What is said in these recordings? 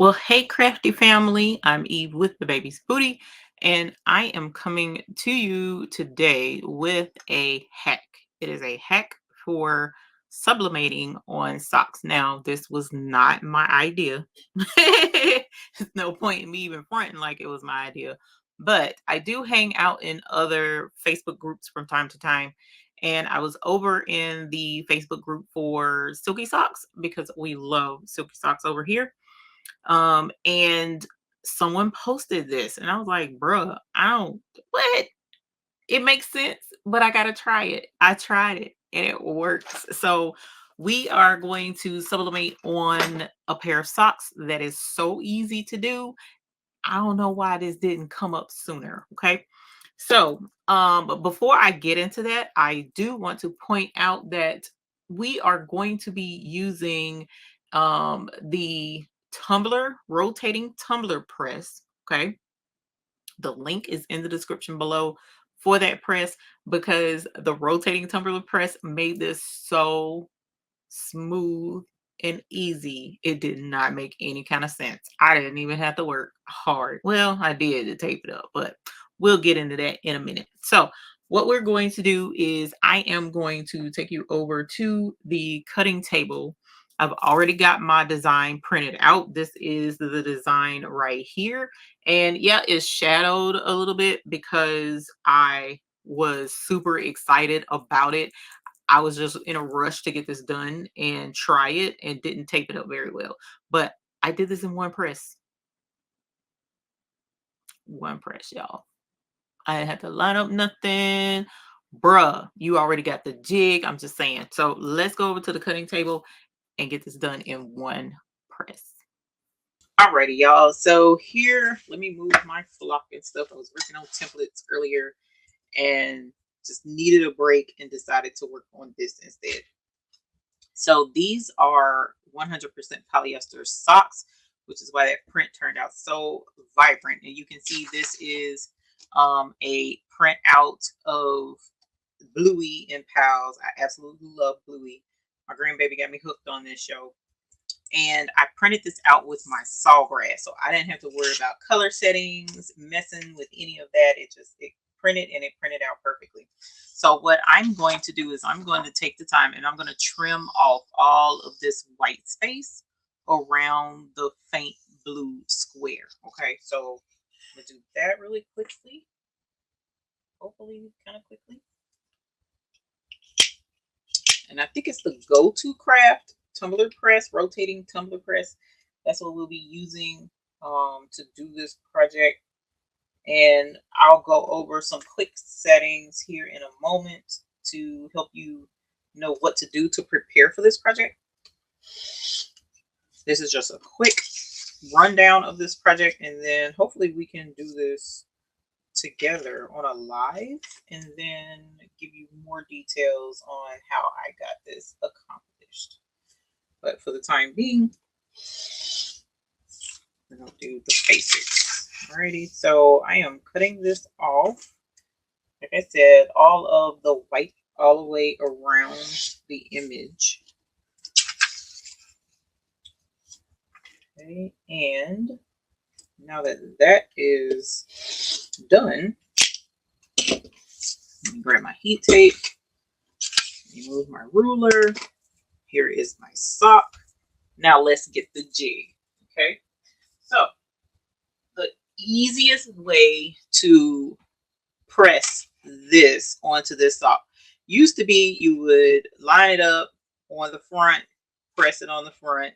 Well, hey, crafty family. I'm Eve with the baby's booty, and I am coming to you today with a hack. It is a hack for sublimating on socks. Now, this was not my idea. There's no point in me even fronting like it was my idea, but I do hang out in other Facebook groups from time to time. And I was over in the Facebook group for silky socks because we love silky socks over here, and someone posted this, and I was like, bruh, I don't, what? It makes sense, but I gotta try it. I tried it and it works. So we are going to sublimate on a pair of socks that is so easy to do. I don't know why this didn't come up sooner. Okay. So, but before I get into that, I do want to point out that we are going to be using the tumbler, rotating tumbler press. Okay. The link is in the description below for that press because the rotating tumbler press made this so smooth and easy. It did not make any kind of sense. I didn't even have to work hard. Well, I did to tape it up, but we'll get into that in a minute. So, what we're going to do is I am going to take you over to the cutting table. I've already got my design printed out. This is the design right here. And yeah, it's shadowed a little bit because I was super excited about it. I was just in a rush to get this done and try it and didn't tape it up very well. But I did this in one press. One press, y'all. I didn't have to line up nothing. Bruh, you already got the jig. I'm just saying. So let's go over to the cutting table and get this done in one press. Alrighty, y'all. So here, let me move my flock and stuff. I was working on templates earlier and just needed a break and decided to work on this instead. So these are 100% polyester socks, which is why that print turned out so vibrant. And you can see this is a print out of Bluey and Pals. I absolutely love Bluey. My grandbaby got me hooked on this show. And I printed this out with my sawgrass, so I didn't have to worry about color settings, messing with any of that. It printed and it printed out perfectly. So what I'm going to do is I'm going to take the time and I'm going to trim off all of this white space around the faint blue square. Okay, so I'm going to do that really quickly. Hopefully kind of quickly. And I think it's the Go-To Craft tumbler press, rotating tumbler press. That's what we'll be using to do this project. And I'll go over some quick settings here in a moment to help you know what to do to prepare for this project. This is just a quick rundown of this project, and then hopefully we can do this together on a live and then give you more details on how I got this accomplished. But for the time being, we're going to do the basics. Alrighty, so I am cutting this off. Like I said, all of the white all the way around the image. Okay, and now that that is done, let me grab my heat tape, remove my ruler. Here is my sock. Now let's get the jig. Okay, so the easiest way to press this onto this sock used to be you would line it up on the front, press it on the front,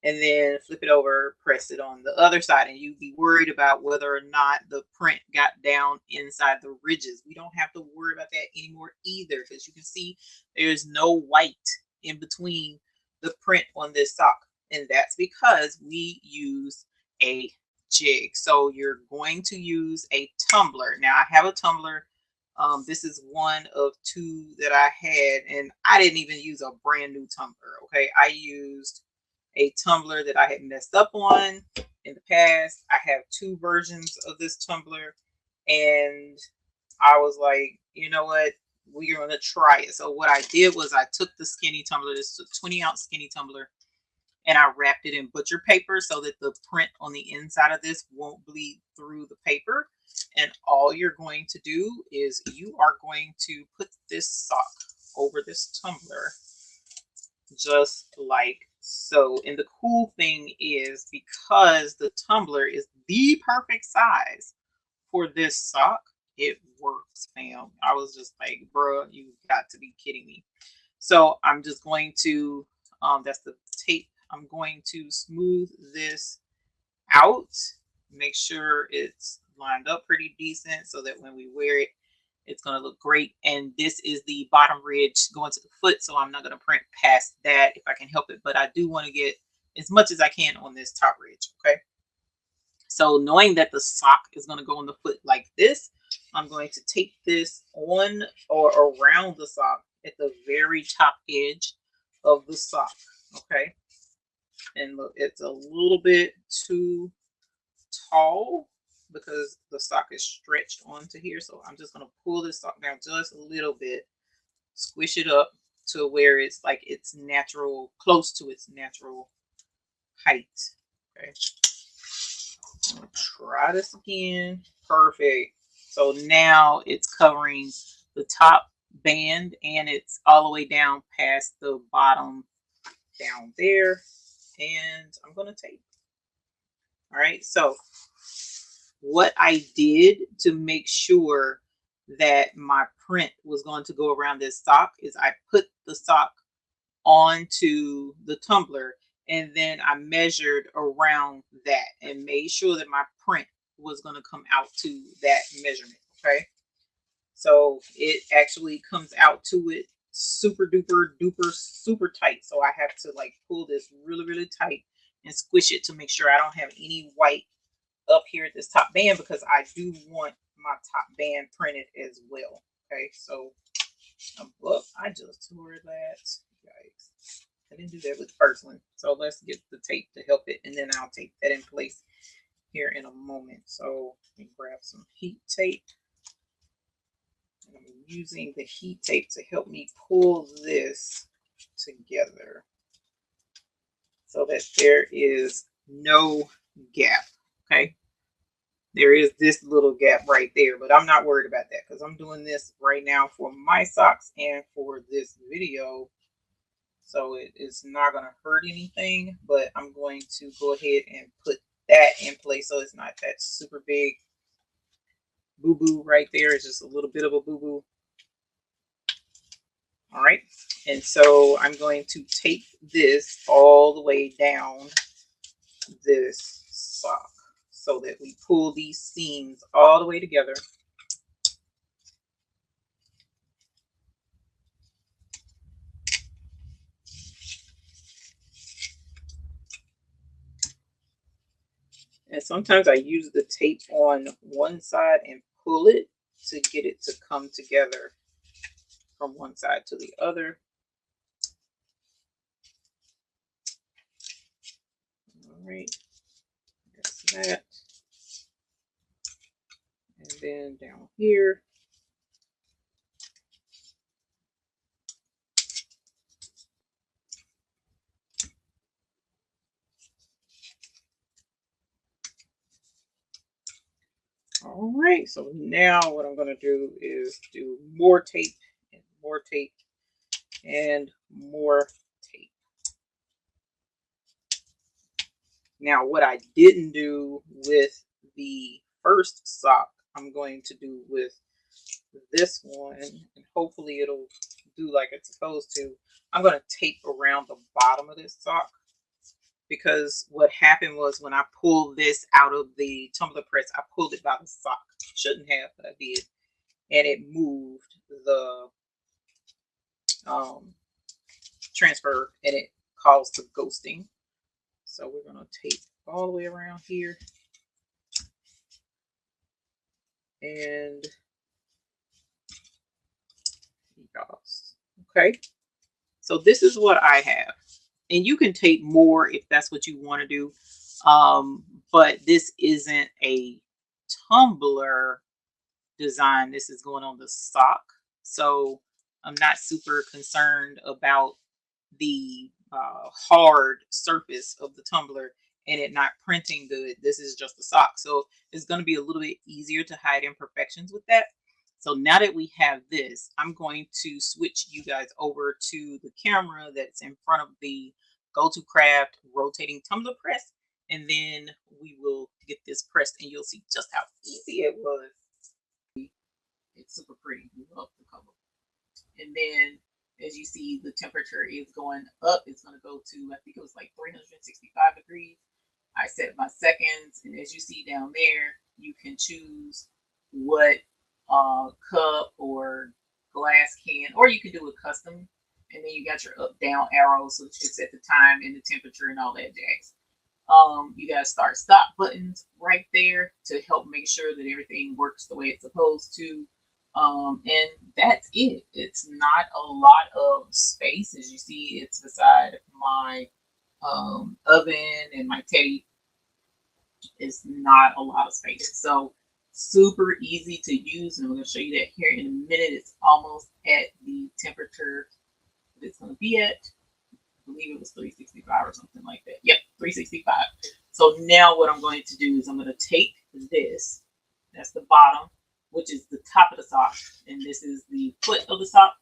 and then flip it over, press it on the other side, and you'd be worried about whether or not the print got down inside the ridges. We don't have to worry about that anymore either, because you can see there's no white in between the print on this sock, and that's because we use a jig. So you're going to use a tumbler. Now I have a tumbler. This is one of two that I had, and I didn't even use a brand new tumbler. Okay, I used a tumbler that I had messed up on in the past. I have two versions of this tumbler, and I was like, you know what, we're gonna try it. So what I did was I took the skinny tumbler, this is a 20-ounce skinny tumbler, and I wrapped it in butcher paper so that the print on the inside of this won't bleed through the paper. And all you're going to do is you are going to put this sock over this tumbler just like so. And the cool thing is, because the tumbler is the perfect size for this sock, it works, fam. I was just like, bruh, you got to be kidding me. So I'm just going to, that's the tape. I'm going to smooth this out, make sure it's lined up pretty decent so that when we wear it, it's going to look great. And this is the bottom ridge going to the foot, so I'm not going to print past that if I can help it, but I do want to get as much as I can on this top ridge. Okay, so knowing that the sock is going to go on the foot like this, I'm going to tape this on or around the sock at the very top edge of the sock. Okay, and look, it's a little bit too tall because the sock is stretched onto here. So I'm just going to pull this sock down just a little bit, squish it up to where it's like it's natural, close to its natural height. Okay, I'm going to try this again. Perfect. So now it's covering the top band and it's all the way down past the bottom down there. And I'm going to tape. All right, so what I did to make sure that my print was going to go around this sock is I put the sock onto the tumbler and then I measured around that and made sure that my print was going to come out to that measurement. Okay, so it actually comes out to it super duper duper super tight. So I have to like pull this really really tight and squish it to make sure I don't have any white up here at this top band, because I do want my top band printed as well. Okay, so look, I just tore that. Yikes. I didn't do that with the first one. So let's get the tape to help it, and then I'll tape that in place here in a moment. So let me grab some heat tape. And I'm using the heat tape to help me pull this together so that there is no gap. Okay, there is this little gap right there, but I'm not worried about that because I'm doing this right now for my socks and for this video. So it is not going to hurt anything, but I'm going to go ahead and put that in place so it's not that super big boo-boo right there. It's just a little bit of a boo-boo. All right, and so I'm going to tape this all the way down this sock so that we pull these seams all the way together. And sometimes I use the tape on one side and pull it to get it to come together from one side to the other. All right, that's that. And then down here. All right, so now what I'm going to do is do more tape and more tape and more tape. Now, what I didn't do with the first sock, I'm going to do with this one, and hopefully it'll do like it's supposed to. I'm going to tape around the bottom of this sock, because what happened was when I pulled this out of the tumbler press, I pulled it by the sock. Shouldn't have, but I did. And it moved the transfer and it caused the ghosting. So we're going to tape all the way around here. And okay. So this is what I have. And you can tape more if that's what you want to do. But this isn't a tumbler design. This is going on the sock. So I'm not super concerned about the hard surface of the tumbler and it not printing good. This is just a sock, so it's going to be a little bit easier to hide imperfections with that. So now that we have this, I'm going to switch you guys over to the camera that's in front of the Go2Craft rotating tumbler press, and then we will get this pressed and you'll see just how easy it was. It's super pretty. We love the color. And then as you see, the temperature is going up. It's going to go to, I think it was like 365 degrees. I set my seconds, and as you see down there, you can choose what cup or glass can, or you can do a custom, and then you got your up down arrows so that you set the time and the temperature and all that jazz. You got to start stop buttons right there to help make sure that everything works the way it's supposed to. And that's it. It's not a lot of space. As you see, it's beside my oven and my teddy. It's not a lot of space. So super easy to use. And I'm going to show you that here in a minute. It's almost at the temperature that it's going to be at. I believe it was 365 or something like that. Yep, 365. So now what I'm going to do is I'm going to take this. That's the bottom, which is the top of the sock, and this is the foot of the sock,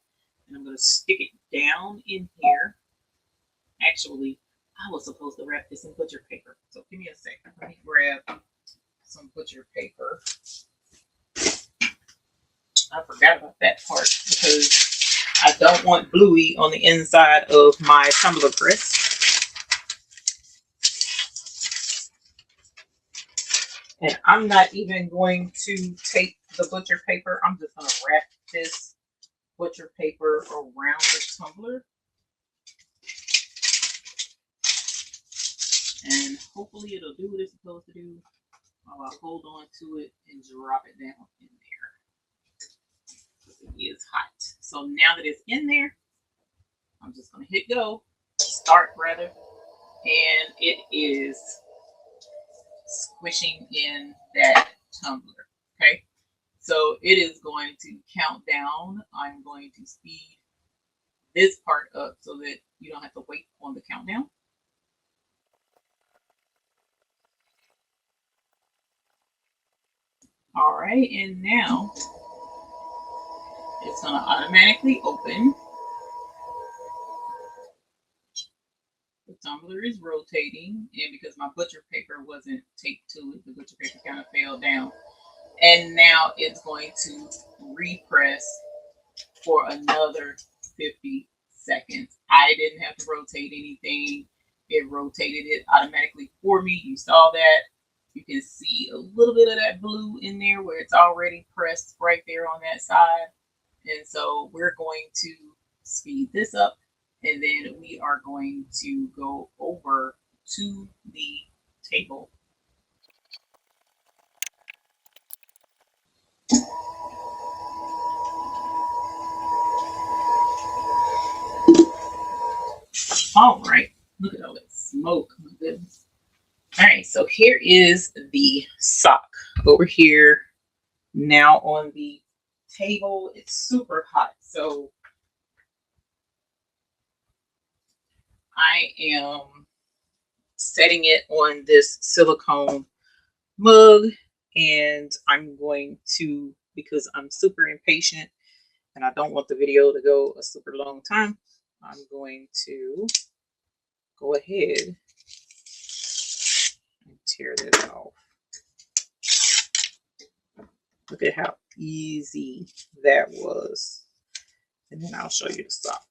and I'm going to stick it down in here. Actually, I was supposed to wrap this in butcher paper, so give me a second. Let me grab some butcher paper. I forgot about that part because I don't want bluey on the inside of my tumbler press. And I'm not even going to take the butcher paper. I'm just going to wrap this butcher paper around the tumbler. And hopefully it'll do what it's supposed to do while I hold on to it and drop it down in there. It is hot. So now that it's in there, I'm just going to hit go, start rather, and it is squishing in that tumbler. Okay, so it is going to count down. I'm going to speed this part up so that you don't have to wait on the countdown. All right, and now it's going to automatically open. The tumbler is rotating, and because my butcher paper wasn't taped to it, the butcher paper kind of fell down. And now it's going to repress for another 50 seconds. I didn't have to rotate anything. It rotated it automatically for me. You saw that. You can see a little bit of that blue in there where it's already pressed right there on that side. And so we're going to speed this up, and then we are going to go over to the table. All right, look at all that smoke. My goodness. All right, so here is the sock over here now on the table. It's super hot, so I am setting it on this silicone mug, and I'm going to, because I'm super impatient and I don't want the video to go a super long time, I'm going to go ahead and tear this off. Look at how easy that was. And then I'll show you the sock.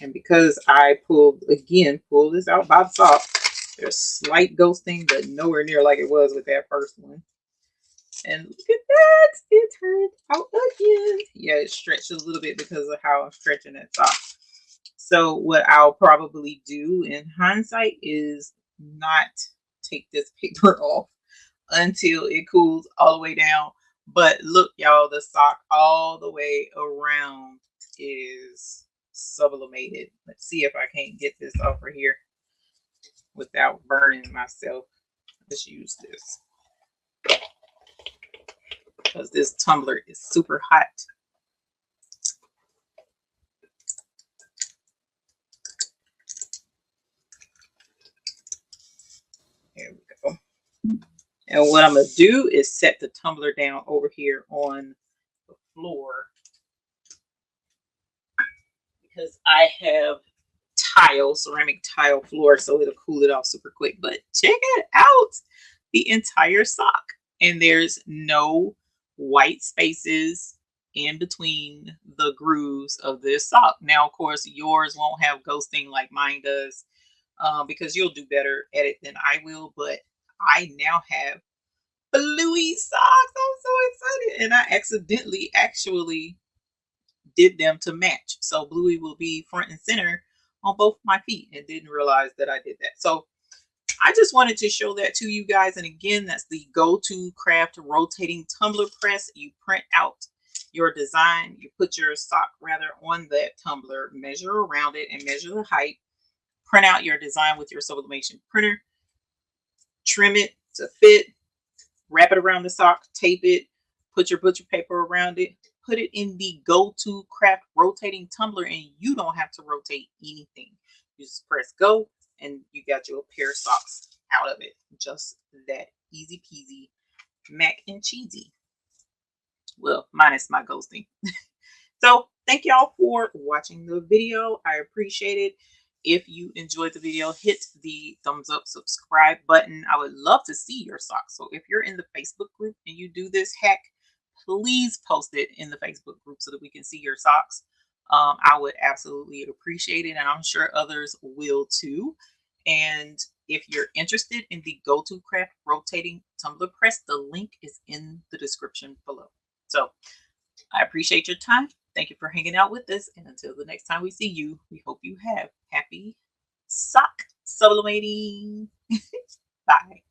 And because I pull this out by the sock, there's slight ghosting, but nowhere near like it was with that first one. And look at that, it turned out again. Yeah, it stretched a little bit because of how I'm stretching that sock. So what I'll probably do in hindsight is not take this paper off until it cools all the way down. But look, y'all, the sock all the way around is sublimated. Let's see if I can't get this over here without burning myself. Let's use this. because this tumbler is super hot. There we go. And what I'm going to do is set the tumbler down over here on the floor because I have tile, ceramic tile floor, so it'll cool it off super quick. But check it out, the entire sock. And there's no white spaces in between the grooves of this sock. Now, of course, yours won't have ghosting like mine does because you'll do better at it than I will. But I now have bluey socks. I'm so excited. And I accidentally actually did them to match. So bluey will be front and center on both my feet and didn't realize that I did that. So I just wanted to show that to you guys. And again, that's the Go-To Craft rotating tumbler press. You print out your design, you put your sock rather on that tumbler, measure around it and measure the height, print out your design with your sublimation printer, trim it to fit, wrap it around the sock, tape it, put your butcher paper around it, put it in the Go-To Craft rotating tumbler, and you don't have to rotate anything. You just press go and you got your pair of socks out of it. Just that easy peasy, mac and cheesy. Well, minus my ghosting. So thank y'all for watching the video. I appreciate it. If you enjoyed the video, hit the thumbs up, subscribe button. I would love to see your socks. So if you're in the Facebook group and you do this hack, please post it in the Facebook group so that we can see your socks. I would absolutely appreciate it, and I'm sure others will too. And if you're interested in the Go-To Craft rotating tumbler press, the link is in the description below. So I appreciate your time. Thank you for hanging out with us. And until the next time we see you, we hope you have happy sock sublimating. Bye.